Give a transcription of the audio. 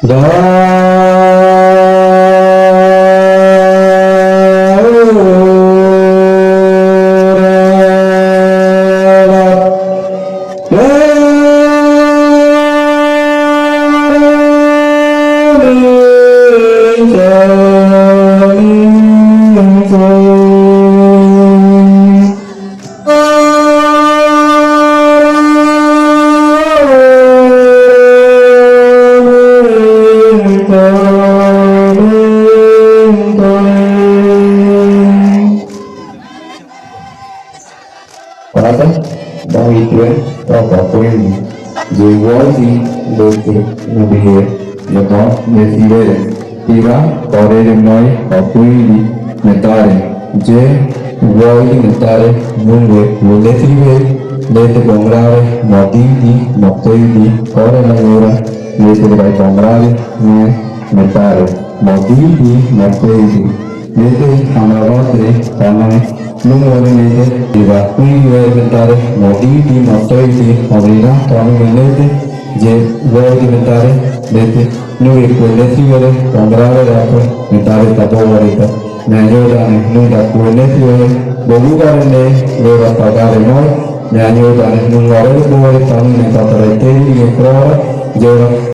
Đang ý tuyến cho có quên dưới gói gì đôi khi nó bị nó có để gì đây thì đó có đây đừng nói có quên đi người ta đây chế gói đi người ta đây muốn để gì về để từ bóng ra đây một tí đi một tí đi có đây là người ra để từ bài bóng ra đây nghe người ta đây một tí đi một tí đi để từ hàm ra đây còn này nung vào bên này thì và quy về bên ta đây một tí đi một tay thì hoặc gì đó còn mình lên thế về về thì bên ta đây để thì nuôi cuốn lên thì về đây còn ra đây là thôi bên ta đây tập vào đây tập này như là này nuôi đặt cuốn lên thì về bố bố ra bên đây về đặt vào ra đây nói nhà như là này nuôi vào đây nuôi xong mình tập lại thế thì pro giờ